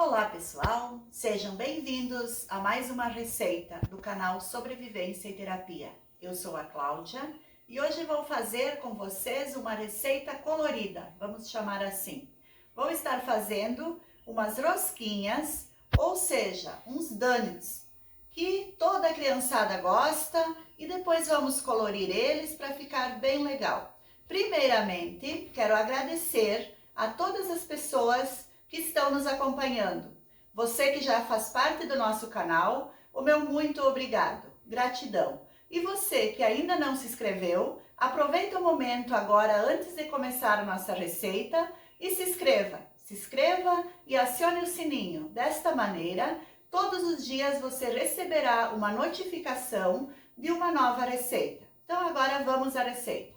Olá pessoal, sejam bem-vindos a mais uma receita do canal Sobrevivência e Terapia. Eu sou a Cláudia e hoje vou fazer com vocês uma receita colorida, vamos chamar assim. Vou estar fazendo umas rosquinhas, ou seja, uns donuts, que toda criançada gosta e depois vamos colorir eles para ficar bem legal. Primeiramente, quero agradecer a todas as pessoas que estão nos acompanhando. Você que já faz parte do nosso canal, o meu muito obrigado, gratidão. E você que ainda não se inscreveu, aproveita o momento agora antes de começar a nossa receita e se inscreva e acione o sininho. Desta maneira, todos os dias você receberá uma notificação de uma nova receita. Então agora vamos à receita.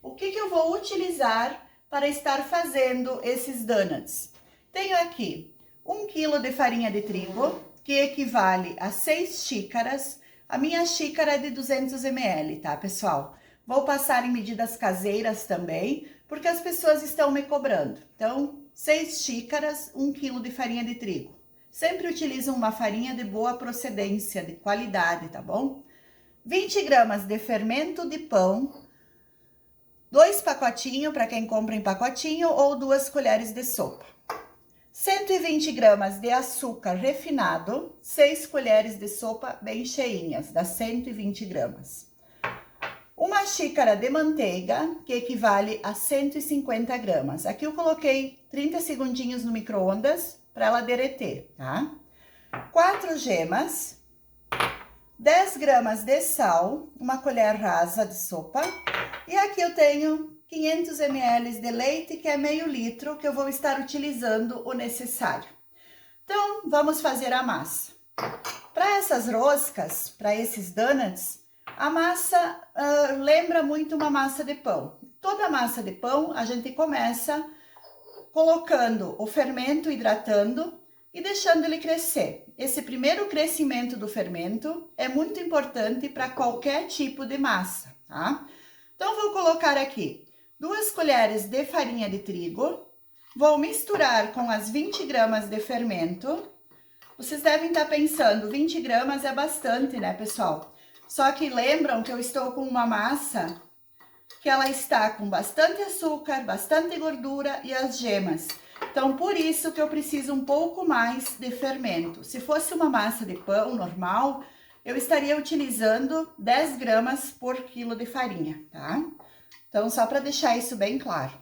O que eu vou utilizar para estar fazendo esses donuts? Tenho aqui 1 kg de farinha de trigo, que equivale a 6 xícaras. A minha xícara é de 200 ml, tá, pessoal? Vou passar em medidas caseiras também, porque as pessoas estão me cobrando. Então, 6 xícaras, 1 kg de farinha de trigo. Sempre utilizo uma farinha de boa procedência, de qualidade, tá bom? 20 gramas de fermento de pão, 2 pacotinhos para quem compra em pacotinho ou 2 colheres de sopa. 120 gramas de açúcar refinado, 6 colheres de sopa bem cheinhas, dá 120 gramas. Uma xícara de manteiga, que equivale a 150 gramas. Aqui eu coloquei 30 segundinhos no micro-ondas para ela derreter, tá? 4 gemas, 10 gramas de sal, uma colher rasa de sopa. E aqui eu tenho 500 ml de leite, que é meio litro, que eu vou estar utilizando o necessário. Então, vamos fazer a massa. Para essas roscas, para esses donuts, a massa lembra muito uma massa de pão. Toda massa de pão, a gente começa colocando o fermento, hidratando e deixando ele crescer. Esse primeiro crescimento do fermento é muito importante para qualquer tipo de massa, tá? Então, vou colocar aqui 2 colheres de farinha de trigo, vou misturar com as 20 gramas de fermento. Vocês devem estar pensando, 20 gramas é bastante, né, pessoal? Só que lembram que eu estou com uma massa que ela está com bastante açúcar, bastante gordura e as gemas. Então, por isso que eu preciso um pouco mais de fermento. Se fosse uma massa de pão normal, eu estaria utilizando 10 gramas por quilo de farinha, tá? Então, só para deixar isso bem claro.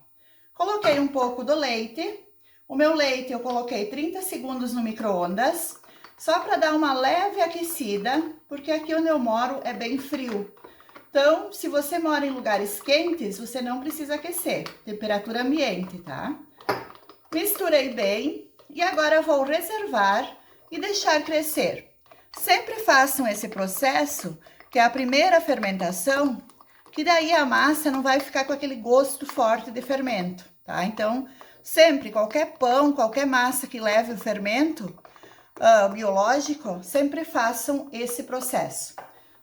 Coloquei um pouco do leite. O meu leite eu coloquei 30 segundos no micro-ondas, só para dar uma leve aquecida, porque aqui onde eu moro é bem frio. Então, se você mora em lugares quentes, você não precisa aquecer, temperatura ambiente, tá? Misturei bem e agora eu vou reservar e deixar crescer. Sempre façam esse processo, que é a primeira fermentação, que daí a massa não vai ficar com aquele gosto forte de fermento, tá? Então, sempre, qualquer pão, qualquer massa que leve o fermento biológico, sempre façam esse processo.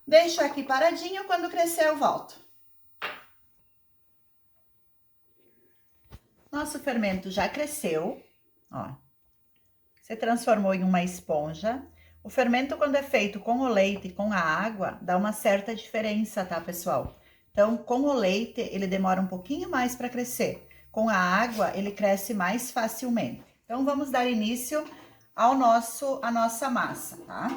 Deixo aqui paradinho, quando crescer eu volto. Nosso fermento já cresceu, ó. Se transformou em uma esponja. O fermento, quando é feito com o leite e com a água, dá uma certa diferença, tá, pessoal? Então, com o leite, ele demora um pouquinho mais para crescer. Com a água, ele cresce mais facilmente. Então, vamos dar início à nossa massa, tá?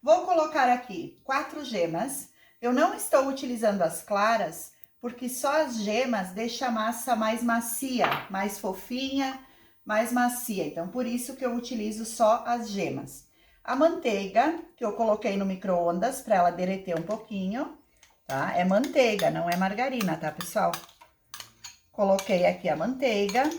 Vou colocar aqui 4 gemas. Eu não estou utilizando as claras, porque só as gemas deixam a massa mais macia, mais fofinha, mais macia. Então, por isso que eu utilizo só as gemas. A manteiga, que eu coloquei no micro-ondas para ela derreter um pouquinho, tá? É manteiga, não é margarina, tá, pessoal? Coloquei aqui a manteiga.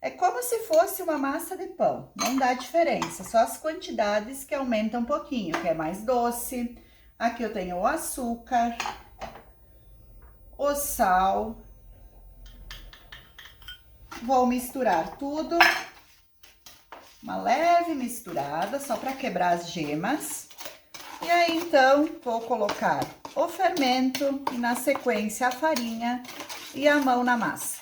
É como se fosse uma massa de pão, não dá diferença, só as quantidades que aumentam um pouquinho, que é mais doce. Aqui eu tenho o açúcar, o sal. Vou misturar tudo. Uma leve misturada, só para quebrar as gemas. E aí, então, vou colocar o fermento e, na sequência, a farinha e a mão na massa.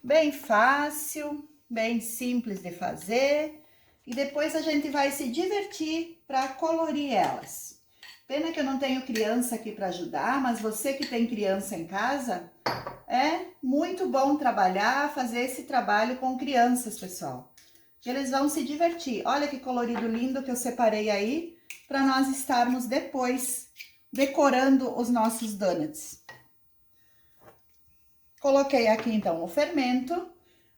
Bem fácil, bem simples de fazer. E depois a gente vai se divertir para colorir elas. Pena que eu não tenho criança aqui para ajudar, mas você que tem criança em casa, é muito bom trabalhar, fazer esse trabalho com crianças, pessoal. Eles vão se divertir. Olha que colorido lindo que eu separei aí, para nós estarmos depois decorando os nossos donuts. Coloquei aqui então o fermento.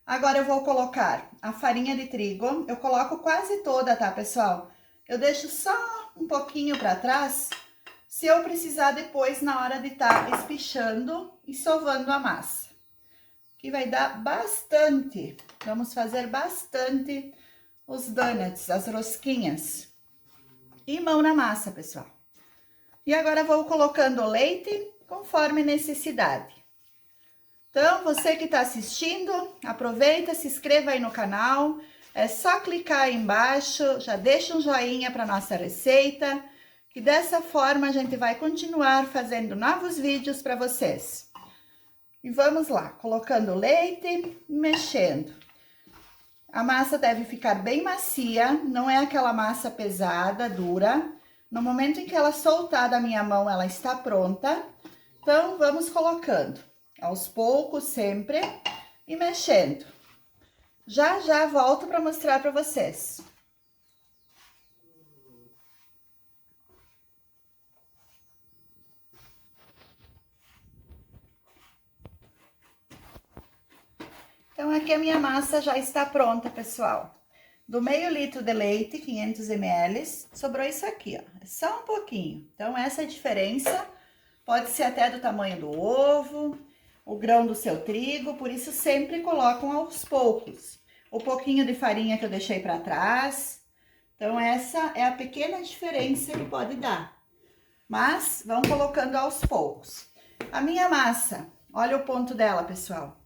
Agora eu vou colocar a farinha de trigo. Eu coloco quase toda, tá, pessoal? Eu deixo só um pouquinho para trás, se eu precisar depois na hora de estar espichando e sovando a massa. Que vai dar bastante. Vamos fazer bastante os donuts, as rosquinhas. E mão na massa, pessoal. E agora vou colocando o leite conforme necessidade. Então, você que está assistindo, aproveita, se inscreva aí no canal. É só clicar aí embaixo, já deixa um joinha para nossa receita, que dessa forma a gente vai continuar fazendo novos vídeos para vocês. E vamos lá, colocando o leite e mexendo. A massa deve ficar bem macia, não é aquela massa pesada, dura. No momento em que ela soltar da minha mão, ela está pronta. Então, vamos colocando aos poucos sempre e mexendo. Já já volto para mostrar para vocês. Então, aqui a minha massa já está pronta, pessoal. Do meio litro de leite, 500 ml, sobrou isso aqui, ó. É só um pouquinho. Então, essa é a diferença. Pode ser até do tamanho do ovo, o grão do seu trigo, por isso sempre colocam aos poucos. O pouquinho de farinha que eu deixei para trás. Então, essa é a pequena diferença que pode dar. Mas, vão colocando aos poucos. A minha massa, olha o ponto dela, pessoal.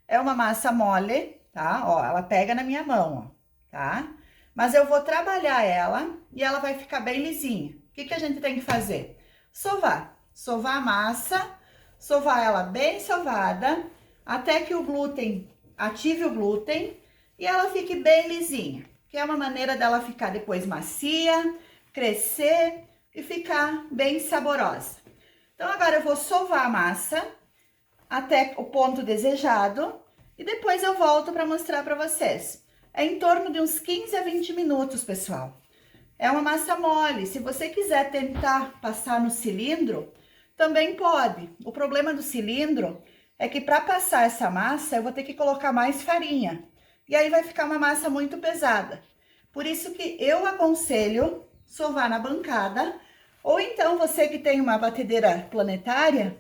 É uma massa mole, tá? Ó, ela pega na minha mão, ó, tá? Mas eu vou trabalhar ela e ela vai ficar bem lisinha. O que que a gente tem que fazer? Sovar. Sovar a massa, sovar ela bem sovada, até que o glúten, ative o glúten e ela fique bem lisinha. Que é uma maneira dela ficar depois macia, crescer e ficar bem saborosa. Então, agora eu vou sovar a massa até o ponto desejado e depois eu volto para mostrar para vocês. É em torno de uns 15 a 20 minutos, pessoal. É uma massa mole. Se você quiser tentar passar no cilindro, também pode. O problema do cilindro é que para passar essa massa eu vou ter que colocar mais farinha. E aí vai ficar uma massa muito pesada. Por isso que eu aconselho sovar na bancada. Ou então você que tem uma batedeira planetária,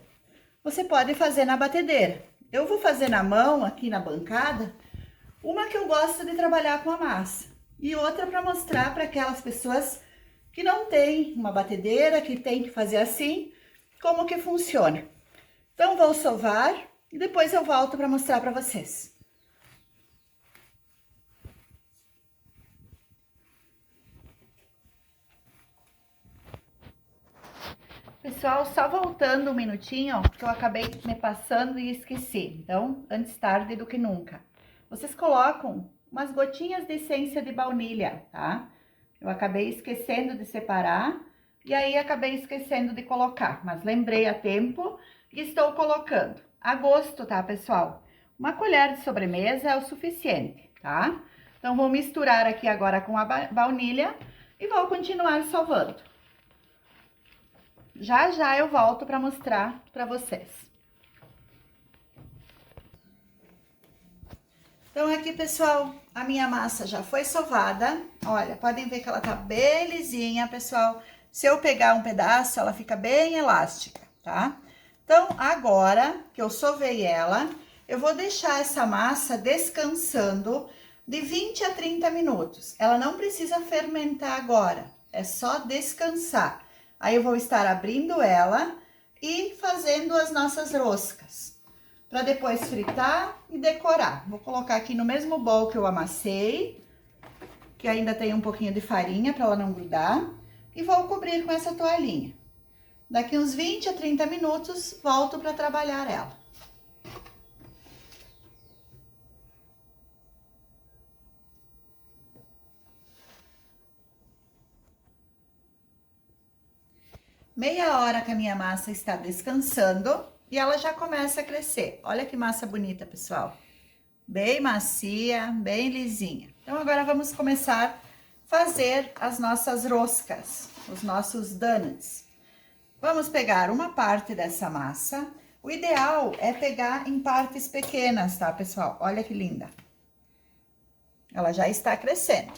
você pode fazer na batedeira. Eu vou fazer na mão, aqui na bancada, uma que eu gosto de trabalhar com a massa. E outra para mostrar para aquelas pessoas que não tem uma batedeira, que tem que fazer assim, como que funciona. Então, vou sovar e depois eu volto para mostrar para vocês. Pessoal, só voltando um minutinho, ó, que eu acabei me passando e esqueci. Então, antes tarde do que nunca. Vocês colocam umas gotinhas de essência de baunilha, tá? Eu acabei esquecendo de separar e aí acabei esquecendo de colocar, mas lembrei a tempo e estou colocando. A gosto, tá, pessoal? Uma colher de sobremesa é o suficiente, tá? Então, vou misturar aqui agora com a baunilha e vou continuar sovando. Já já eu volto para mostrar para vocês. Então, aqui, pessoal, a minha massa já foi sovada. Olha, podem ver que ela tá bem lisinha, pessoal. Se eu pegar um pedaço, ela fica bem elástica, tá? Então, agora que eu sovei ela, eu vou deixar essa massa descansando de 20 a 30 minutos. Ela não precisa fermentar agora, é só descansar. Aí eu vou estar abrindo ela e fazendo as nossas roscas, para depois fritar e decorar. Vou colocar aqui no mesmo bowl que eu amassei, que ainda tem um pouquinho de farinha para ela não grudar, e vou cobrir com essa toalhinha. Daqui uns 20 a 30 minutos, volto para trabalhar ela. meia hora que a minha massa está descansando e ela já começa a crescer. Olha que massa bonita, pessoal. Bem macia, bem lisinha. Então, agora vamos começar a fazer as nossas roscas, os nossos donuts. Vamos pegar uma parte dessa massa. O ideal é pegar em partes pequenas, tá, pessoal? Olha que linda. Ela já está crescendo.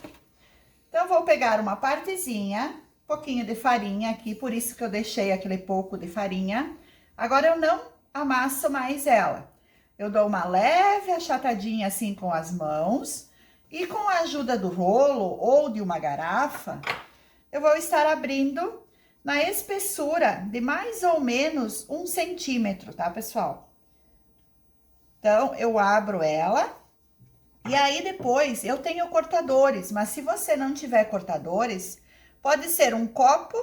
Então, vou pegar uma partezinha, um pouquinho de farinha aqui, por isso que eu deixei aquele pouco de farinha. Agora, eu não amasso mais ela. Eu dou uma leve achatadinha assim com as mãos e com a ajuda do rolo ou de uma garrafa, eu vou estar abrindo na espessura de mais ou menos 1 centímetro, tá, pessoal? Então, eu abro ela e aí depois eu tenho cortadores, mas se você não tiver cortadores, pode ser um copo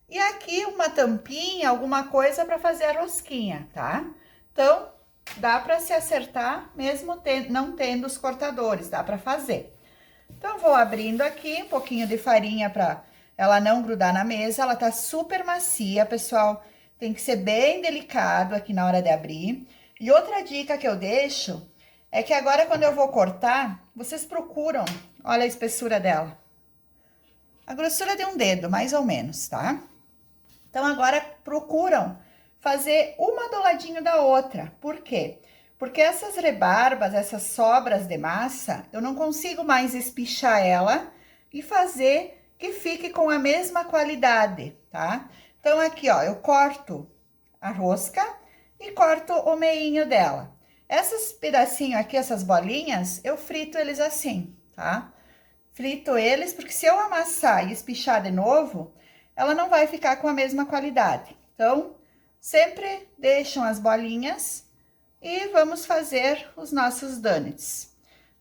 e aqui uma tampinha, alguma coisa para fazer a rosquinha, tá? Então, dá para se acertar mesmo não tendo os cortadores, dá para fazer. Então, vou abrindo aqui um pouquinho de farinha para ela não grudar na mesa. Ela tá super macia, pessoal. Tem que ser bem delicado aqui na hora de abrir. E outra dica que eu deixo é que agora quando eu vou cortar, vocês procuram, olha a espessura dela. A grossura de um dedo, mais ou menos, tá? Então, agora procuram fazer uma do ladinho da outra. Por quê? Porque essas rebarbas, essas sobras de massa, eu não consigo mais espichar ela e fazer que fique com a mesma qualidade, tá? Então, aqui, ó, eu corto a rosca e corto o meinho dela. Esses pedacinhos aqui, essas bolinhas, eu frito eles assim, tá? Frito eles, porque se eu amassar e espichar de novo, ela não vai ficar com a mesma qualidade. Então, sempre deixam as bolinhas e vamos fazer os nossos donuts.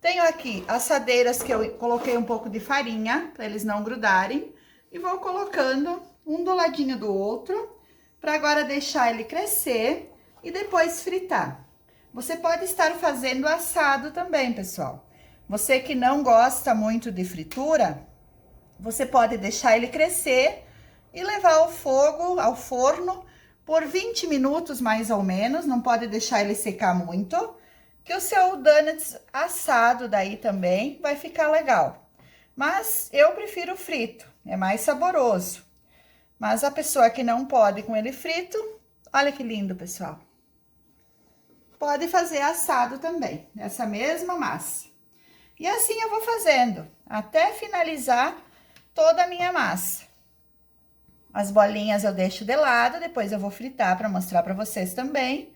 Tenho aqui assadeiras que eu coloquei um pouco de farinha, para eles não grudarem. E vou colocando um do ladinho do outro, para agora deixar ele crescer e depois fritar. Você pode estar fazendo assado também, pessoal. Você que não gosta muito de fritura, você pode deixar ele crescer e levar ao fogo, ao forno, por 20 minutos mais ou menos. Não pode deixar ele secar muito, que o seu donuts assado daí também vai ficar legal. Mas eu prefiro frito, é mais saboroso. Mas a pessoa que não pode com ele frito, olha que lindo, pessoal. Pode fazer assado também, essa mesma massa. E assim eu vou fazendo, até finalizar toda a minha massa. As bolinhas eu deixo de lado, depois eu vou fritar para mostrar para vocês também.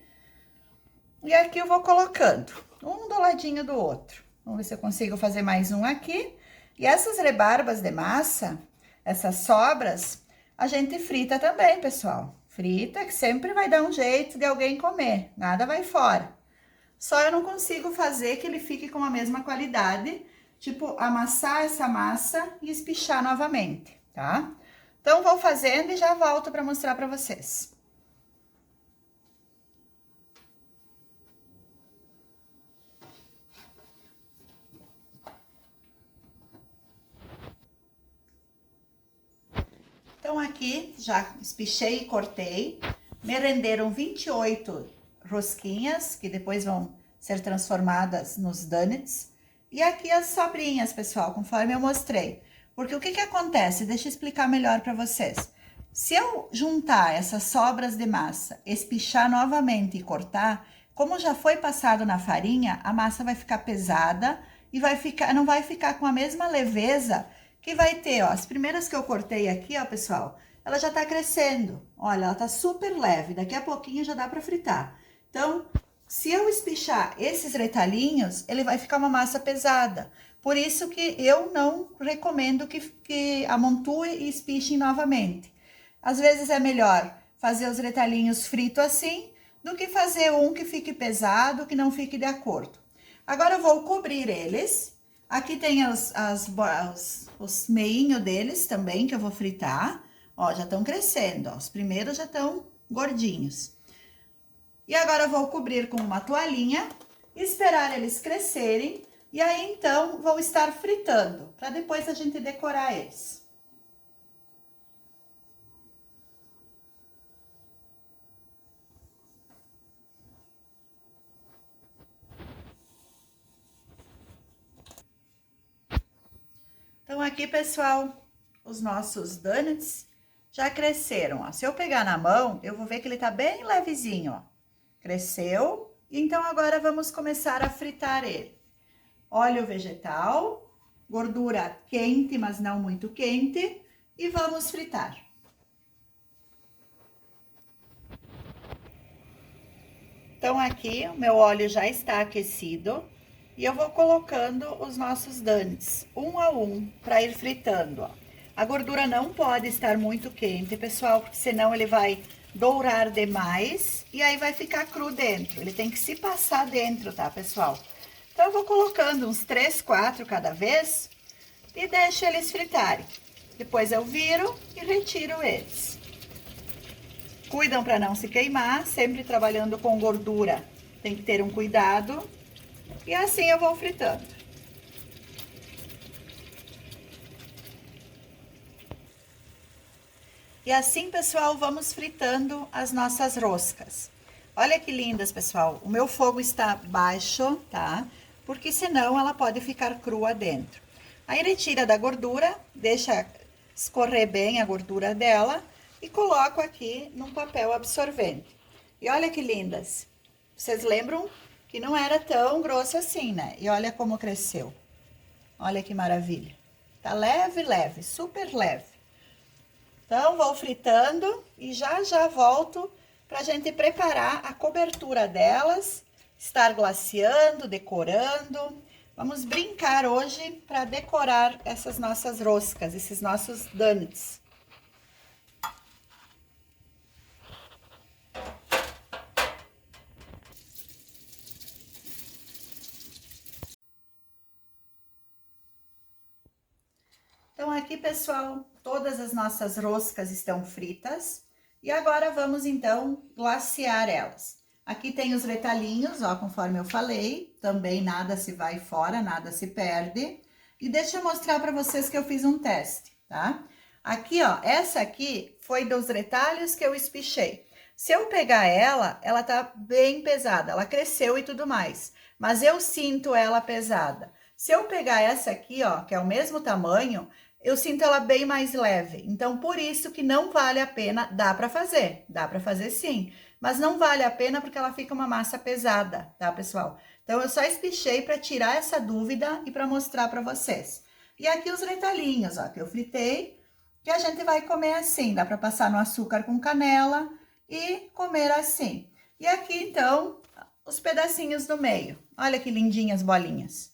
E aqui eu vou colocando, um do ladinho do outro. Vamos ver se eu consigo fazer mais um aqui. E essas rebarbas de massa, essas sobras, a gente frita também, pessoal. Frita, que sempre vai dar um jeito de alguém comer, nada vai fora. Só eu não consigo fazer que ele fique com a mesma qualidade, tipo, amassar essa massa e espichar novamente, tá? Então, vou fazendo e já volto para mostrar para vocês. Então, aqui, já espichei e cortei. Me renderam 28 rosquinhas, que depois vão ser transformadas nos donuts. E aqui as sobrinhas, pessoal, conforme eu mostrei. Porque o que que acontece? Deixa eu explicar melhor para vocês. Se eu juntar essas sobras de massa, espichar novamente e cortar, como já foi passado na farinha, a massa vai ficar pesada e não vai ficar com a mesma leveza que vai ter, ó. As primeiras que eu cortei aqui, ó, pessoal, ela já tá crescendo. Olha, ela tá super leve, daqui a pouquinho já dá para fritar. Então, se eu espichar esses retalhinhos, ele vai ficar uma massa pesada. Por isso que eu não recomendo que amontue e espichem novamente. Às vezes é melhor fazer os retalhinhos fritos assim, do que fazer um que fique pesado, que não fique de acordo. Agora eu vou cobrir eles. Aqui tem os meinhos deles também, que eu vou fritar. Ó, já estão crescendo, ó. Os primeiros já estão gordinhos. E agora eu vou cobrir com uma toalhinha, esperar eles crescerem. E aí, então, vou estar fritando, para depois a gente decorar eles. aqui, pessoal, os nossos donuts já cresceram, ó. Se eu pegar na mão, eu vou ver que ele tá bem levezinho, ó. Cresceu. Então, agora vamos começar a fritar ele. Óleo vegetal, gordura quente, mas não muito quente, e vamos fritar. Então, aqui o meu óleo já está aquecido e eu vou colocando os nossos donuts, um a um, para ir fritando, ó. A gordura não pode estar muito quente, pessoal, porque senão ele vai dourar demais e aí vai ficar cru dentro. Ele tem que se passar dentro, tá, pessoal? Então, eu vou colocando uns 3, 4 cada vez e deixo eles fritarem. Depois eu viro e retiro eles. Cuidam para não se queimar, sempre trabalhando com gordura. Tem que ter um cuidado. E assim eu vou fritando. E assim, pessoal, vamos fritando as nossas roscas. Olha que lindas, pessoal. O meu fogo está baixo, tá? Porque senão ela pode ficar crua dentro. Aí retira da gordura, deixa escorrer bem a gordura dela e coloco aqui num papel absorvente. E olha que lindas. Vocês lembram que não era tão grosso assim, né? E olha como cresceu. Olha que maravilha. Tá leve, leve, super leve. Então, vou fritando e já volto pra gente preparar a cobertura delas, estar glaciando, decorando. Vamos brincar hoje para decorar essas nossas roscas, esses nossos donuts. Então, aqui, pessoal, todas as nossas roscas estão fritas. E agora, vamos, então, glaciar elas. Aqui tem os retalhinhos, ó, conforme eu falei. Também nada se vai fora, nada se perde. E deixa eu mostrar para vocês que eu fiz um teste, tá? Aqui, ó, essa aqui foi dos retalhos que eu espichei. Se eu pegar ela, ela tá bem pesada. Ela cresceu e tudo mais. Mas eu sinto ela pesada. Se eu pegar essa aqui, ó, que é o mesmo tamanho, eu sinto ela bem mais leve. Então, por isso que não vale a pena, dá para fazer sim, mas não vale a pena porque ela fica uma massa pesada, tá, pessoal? Então, eu só espichei para tirar essa dúvida e para mostrar para vocês. E aqui os retalhinhos, ó, que eu fritei, que a gente vai comer assim, dá para passar no açúcar com canela e comer assim. E aqui, então, os pedacinhos do meio. Olha que lindinhas bolinhas.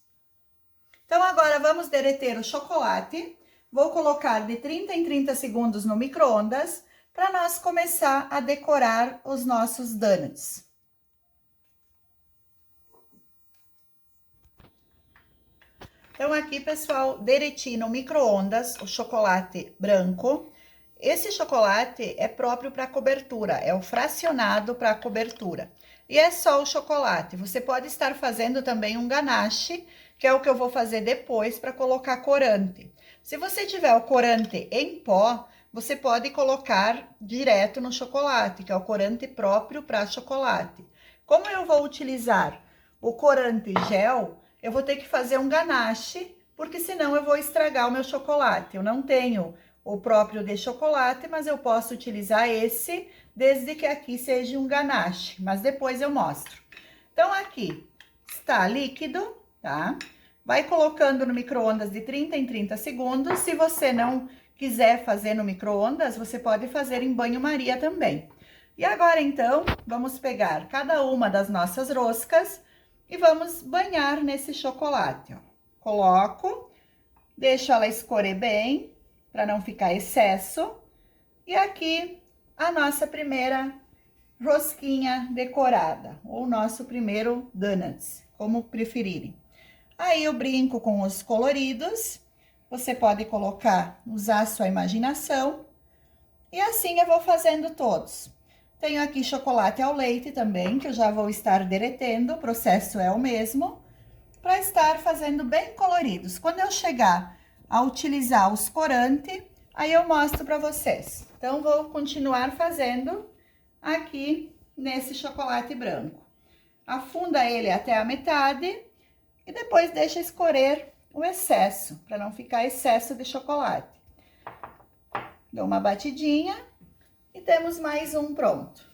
Então, agora vamos derreter o chocolate. Vou colocar de 30 em 30 segundos no micro-ondas para nós começar a decorar os nossos donuts. Então, aqui, pessoal, derreti no micro-ondas o chocolate branco. Esse chocolate é próprio para cobertura, é o fracionado para cobertura. E é só o chocolate. Você pode estar fazendo também um ganache, que é o que eu vou fazer depois para colocar corante. Se você tiver o corante em pó, você pode colocar direto no chocolate, que é o corante próprio para chocolate. Como eu vou utilizar o corante gel, eu vou ter que fazer um ganache, porque senão eu vou estragar o meu chocolate. Eu não tenho o próprio de chocolate, mas eu posso utilizar esse, desde que aqui seja um ganache, mas depois eu mostro. Então, aqui está líquido, tá? Vai colocando no micro-ondas de 30 em 30 segundos. Se você não quiser fazer no micro-ondas, você pode fazer em banho-maria também. E agora, então, vamos pegar cada uma das nossas roscas e vamos banhar nesse chocolate, ó. Coloco, deixo ela escorrer bem, para não ficar excesso. E aqui, a nossa primeira rosquinha decorada, ou nosso primeiro donuts, como preferirem. Aí eu brinco com os coloridos, você pode colocar, usar a sua imaginação, e assim eu vou fazendo todos. Tenho aqui chocolate ao leite também, que eu já vou estar derretendo, o processo é o mesmo, para estar fazendo bem coloridos. Quando eu chegar a utilizar os corantes, aí eu mostro para vocês. Então, vou continuar fazendo aqui nesse chocolate branco. Afunda ele até a metade e depois deixa escorrer o excesso, para não ficar excesso de chocolate. Dou uma batidinha e temos mais um pronto.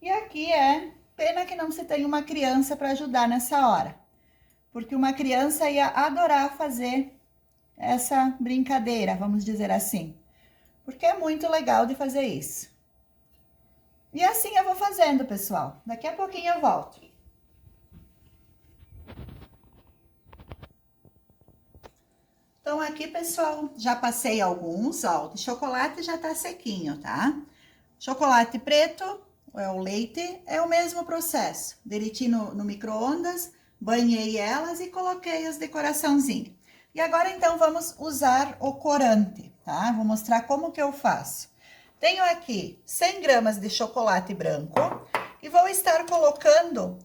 E aqui é pena que não se tem uma criança para ajudar nessa hora, porque uma criança ia adorar fazer essa brincadeira, vamos dizer assim, porque é muito legal de fazer isso. E assim eu vou fazendo, pessoal. Daqui a pouquinho eu volto. Então, aqui, pessoal, já passei alguns, ó, o chocolate já tá sequinho, tá? Chocolate preto, é o leite, é o mesmo processo. Derreti no micro-ondas, banhei elas e coloquei as decoraçãozinhas. E agora, então, vamos usar o corante, tá? Vou mostrar como que eu faço. Tenho aqui 100 gramas de chocolate branco e vou estar colocando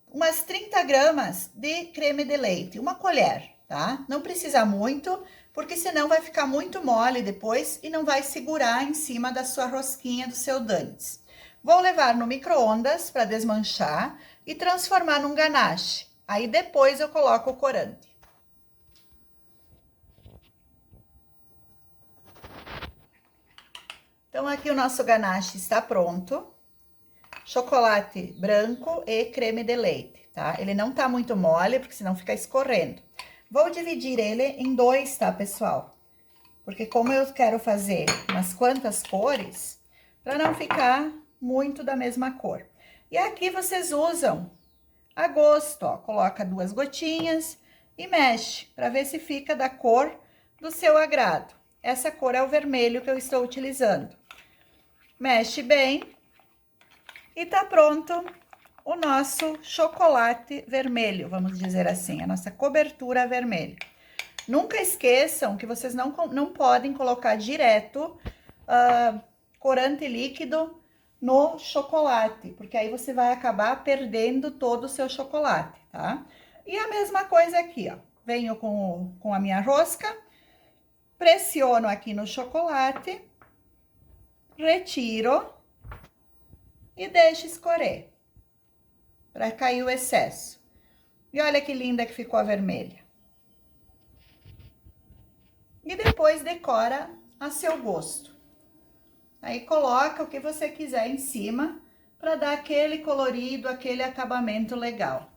umas 30 gramas de creme de leite, uma colher, tá? Não precisa muito, porque senão vai ficar muito mole depois e não vai segurar em cima da sua rosquinha, do seu donuts. Vou levar no micro-ondas para desmanchar e transformar num ganache. Aí depois eu coloco o corante. Então, aqui o nosso ganache está pronto. Chocolate branco e creme de leite, tá? Ele não tá muito mole, porque senão fica escorrendo. Vou dividir ele em dois, tá, pessoal? Porque como eu quero fazer umas quantas cores, para não ficar muito da mesma cor. E aqui vocês usam a gosto, ó. Coloca 2 gotinhas e mexe, para ver se fica da cor do seu agrado. Essa cor é o vermelho que eu estou utilizando. Mexe bem. E tá pronto o nosso chocolate vermelho, vamos dizer assim, a nossa cobertura vermelha. Nunca esqueçam que vocês não podem colocar direto corante líquido no chocolate, porque aí você vai acabar perdendo todo o seu chocolate, tá? E a mesma coisa aqui, ó. Venho com a minha rosca, pressiono aqui no chocolate, retiro e deixo escorrer, para cair o excesso. E olha que linda que ficou a vermelha. E depois decora a seu gosto. Aí coloca o que você quiser em cima, para dar aquele colorido, aquele acabamento legal.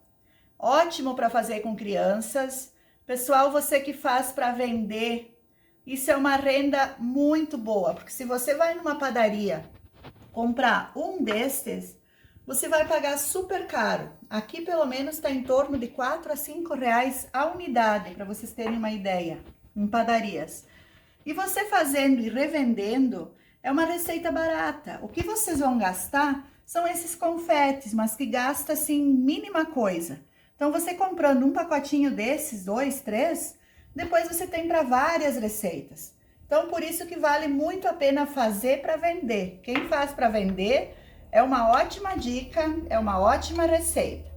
Ótimo para fazer com crianças. Pessoal, você que faz para vender, isso é uma renda muito boa, porque se você vai numa padaria comprar um destes, você vai pagar super caro. Aqui pelo menos está em torno de 4 a 5 reais a unidade, para vocês terem uma ideia, em padarias. E você fazendo e revendendo, é uma receita barata. O que vocês vão gastar são esses confetes, mas que gasta assim mínima coisa. Então você comprando um pacotinho desses, 2, 3, depois você tem para várias receitas. Então, por isso que vale muito a pena fazer para vender. Quem faz para vender é uma ótima dica, é uma ótima receita.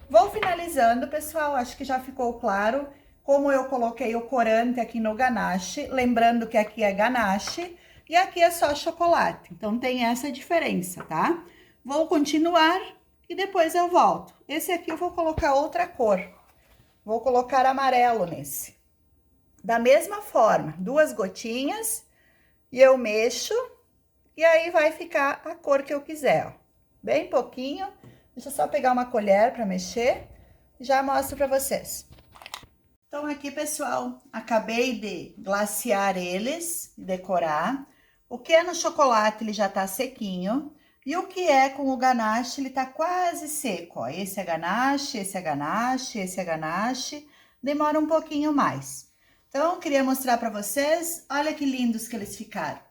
Vou finalizando, pessoal, acho que já ficou claro como eu coloquei o corante aqui no ganache. Lembrando que aqui é ganache e aqui é só chocolate. Então, tem essa diferença, tá? Vou continuar e depois eu volto. Esse aqui eu vou colocar outra cor. Vou colocar amarelo nesse. Da mesma forma, 2 gotinhas e eu mexo e aí vai ficar a cor que eu quiser, ó. Bem pouquinho, deixa eu só pegar uma colher para mexer e já mostro para vocês. Então aqui, pessoal, acabei de glaciar eles, decorar. O que é no chocolate ele já tá sequinho e o que é com o ganache ele tá quase seco, ó. Esse é ganache, esse é ganache, esse é ganache, demora um pouquinho mais. Então, queria mostrar para vocês, olha que lindos que eles ficaram.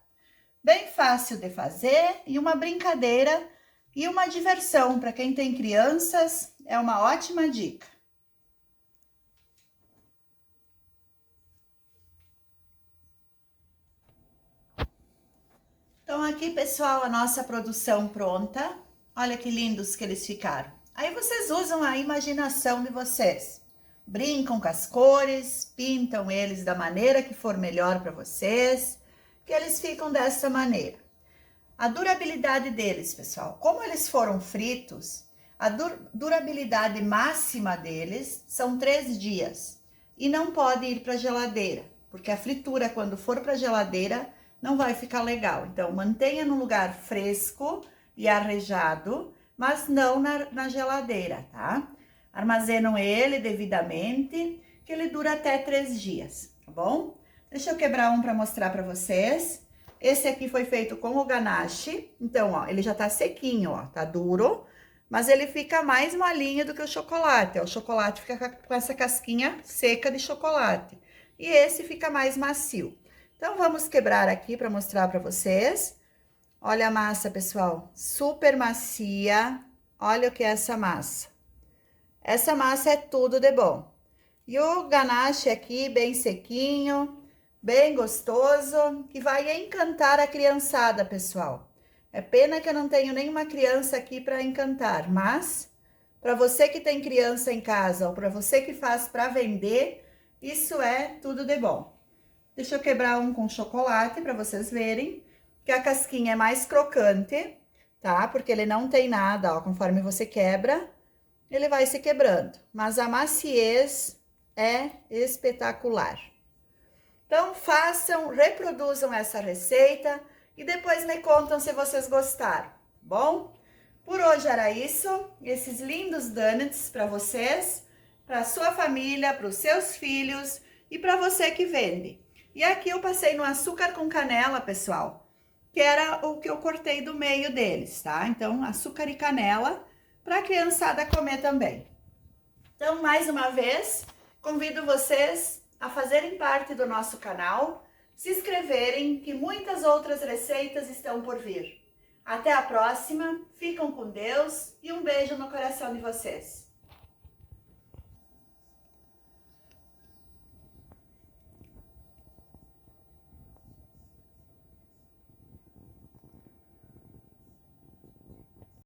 Bem fácil de fazer e uma brincadeira e uma diversão para quem tem crianças, é uma ótima dica. Então, aqui, pessoal, a nossa produção pronta. Olha que lindos que eles ficaram. Aí vocês usam a imaginação de vocês. Brincam com as cores, pintam eles da maneira que for melhor para vocês, que eles ficam dessa maneira. A durabilidade deles, pessoal, como eles foram fritos, a durabilidade máxima deles são 3 dias. e não pode ir para a geladeira, porque a fritura, quando for para a geladeira, não vai ficar legal. Então, mantenha no lugar fresco e arejado, mas não na geladeira, tá? Armazenam ele devidamente, que ele dura até 3 dias, tá bom? Deixa eu quebrar um para mostrar para vocês. Esse aqui foi feito com o ganache, então, ó, ele já tá sequinho, ó, tá duro, mas ele fica mais molinho do que o chocolate, ó. O chocolate fica com essa casquinha seca de chocolate, e esse fica mais macio. Então, vamos quebrar aqui para mostrar para vocês. Olha a massa, pessoal, super macia. Olha o que é essa massa. Essa massa é tudo de bom. E o ganache aqui, bem sequinho, bem gostoso, que vai encantar a criançada, pessoal. É pena que eu não tenho nenhuma criança aqui para encantar, mas para você que tem criança em casa ou para você que faz para vender, isso é tudo de bom. Deixa eu quebrar um com chocolate para vocês verem que a casquinha é mais crocante, tá? Porque ele não tem nada, ó, conforme você quebra, ele vai se quebrando. Mas a maciez é espetacular. Então, façam, reproduzam essa receita e depois me contam se vocês gostaram, bom? Por hoje era isso, esses lindos donuts para vocês, para sua família, para os seus filhos e para você que vende. E aqui eu passei no açúcar com canela, pessoal, que era o que eu cortei do meio deles, tá? Então, açúcar e canela para a criançada comer também. Então, mais uma vez, convido vocês a fazerem parte do nosso canal, se inscreverem, que muitas outras receitas estão por vir. Até a próxima, ficam com Deus e um beijo no coração de vocês.